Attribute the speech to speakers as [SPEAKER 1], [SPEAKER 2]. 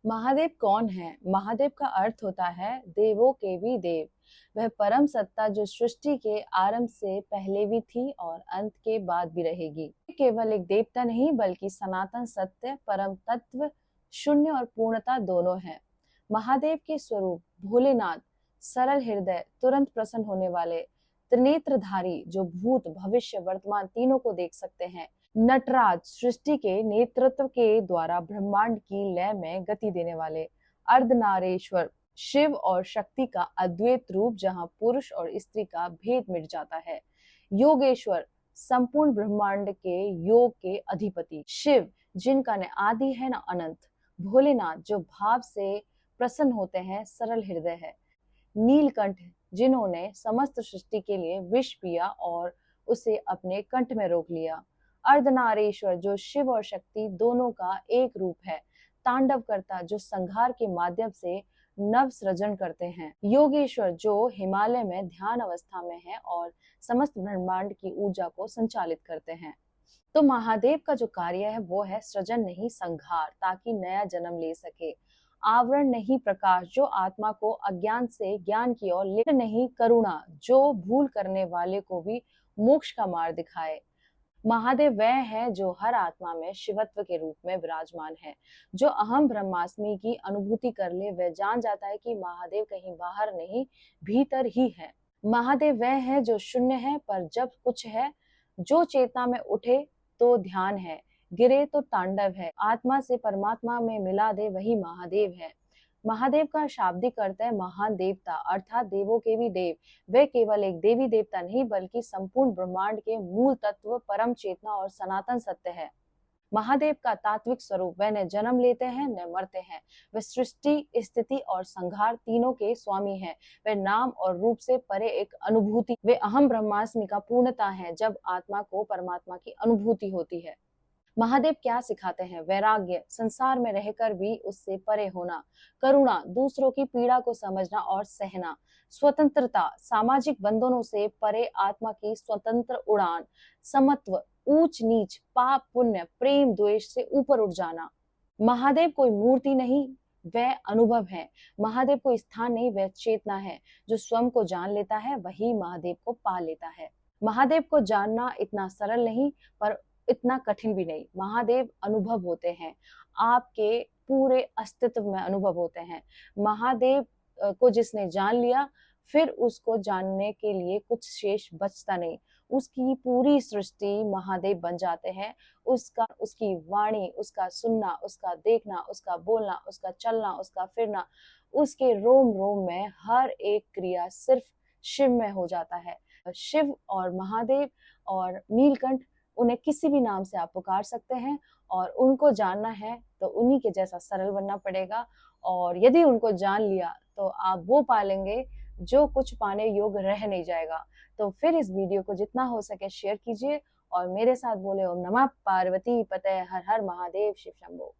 [SPEAKER 1] महादेव कौन है? महादेव का अर्थ होता है देवों के भी देव। वह परम सत्ता जो सृष्टि के आरंभ से पहले भी थी और अंत के बाद भी रहेगी। केवल एक देवता नहीं बल्कि सनातन सत्य, परम तत्व, शून्य और पूर्णता दोनों है। महादेव के स्वरूप भोलेनाथ, सरल हृदय, तुरंत प्रसन्न होने वाले, त्रिनेत्रधारी जो भूत भविष्य वर्तमान तीनों को देख सकते हैं। नटराज सृष्टि के नेतृत्व के द्वारा ब्रह्मांड की लय में गति देने वाले। अर्धनारेश्वर शिव और शक्ति का अद्वैत रूप जहां पुरुष और स्त्री का भेद मिट जाता है। योगेश्वर संपूर्ण ब्रह्मांड के योग के अधिपति। शिव जिनका न आदि है न अनंत। भोलेनाथ जो भाव से प्रसन्न होते हैं, सरल हृदय है। नीलकंठ जिन्होंने समस्त सृष्टि के लिए विष पिया और उसे अपने कंठ में रोक लिया। अर्धनारेश्वर जो शिव और शक्ति दोनों का एक रूप है। तांडव करता जो संहार के माध्यम से नव सृजन करते हैं। योगेश्वर जो हिमालय में ध्यान अवस्था में है और समस्त ब्रह्मांड की ऊर्जा को संचालित करते हैं। तो महादेव का जो कार्य है वो है सृजन नहीं संहार, ताकि नया जन्म ले सके। आवरण नहीं प्रकाश जो आत्मा को अज्ञान से ज्ञान की ओर ले नहीं करुणा जो भूल करने वाले को भी मोक्ष का मार्ग दिखाए। महादेव वह है जो हर आत्मा में शिवत्व के रूप में विराजमान है। जो अहम ब्रह्मास्मि की अनुभूति कर ले वह जान जाता है कि महादेव कहीं बाहर नहीं भीतर ही है। महादेव वह है जो शून्य है पर जब कुछ है। जो चेतना में उठे तो ध्यान है, गिरे तो तांडव है। आत्मा से परमात्मा में मिला दे वही महादेव है। महादेव का शाब्दिक अर्थ है महान देवता, अर्थात देवों के भी देव। वे केवल एक देवी देवता नहीं बल्कि संपूर्ण ब्रह्मांड के मूल तत्व, परम चेतना और सनातन सत्य है। महादेव का तात्विक स्वरूप वह न जन्म लेते हैं न मरते हैं। वे सृष्टि, स्थिति और संहार तीनों के स्वामी हैं। वे नाम और रूप से परे एक अनुभूति, वे अहम ब्रह्मास्मि का पूर्णता है जब आत्मा को परमात्मा की अनुभूति होती है। महादेव क्या सिखाते हैं? वैराग्य, संसार में रहकर भी उससे परे होना। करुणा, दूसरों की पीड़ा को समझना और सहना। स्वतंत्रता, सामाजिक बंधनों से परे आत्मा की स्वतंत्र उड़ान। समत्व, ऊंच नीच, पाप पुण्य, प्रेम द्वेष से ऊपर उठ जाना। महादेव कोई मूर्ति नहीं, वह अनुभव है। महादेव कोई स्थान नहीं, वह चेतना है। जो स्वयं को जान लेता है वही महादेव को पा लेता है। महादेव को जानना इतना सरल नहीं पर इतना कठिन भी नहीं। महादेव अनुभव होते हैं, आपके पूरे अस्तित्व में अनुभव होते हैं। महादेव को जिसने जान लिया फिर उसको जानने के लिए कुछ शेष बचता नहीं। उसकी पूरी सृष्टि महादेव बन जाते हैं। उसकी वाणी, उसका सुनना, उसका देखना, उसका बोलना, उसका चलना, उसका फिरना, उसके रोम रोम में हर एक क्रिया सिर्फ शिव में हो जाता है। शिव और महादेव और नीलकंठ, उन्हें किसी भी नाम से आप पुकार सकते हैं और उनको जानना है तो उन्हीं के जैसा सरल बनना पड़ेगा। और यदि उनको जान लिया तो आप वो पालेंगे जो कुछ पाने योग्य रह नहीं जाएगा। तो फिर इस वीडियो को जितना हो सके शेयर कीजिए और मेरे साथ बोले ओम नमः पार्वती पते, हर हर महादेव, शिव शंभो।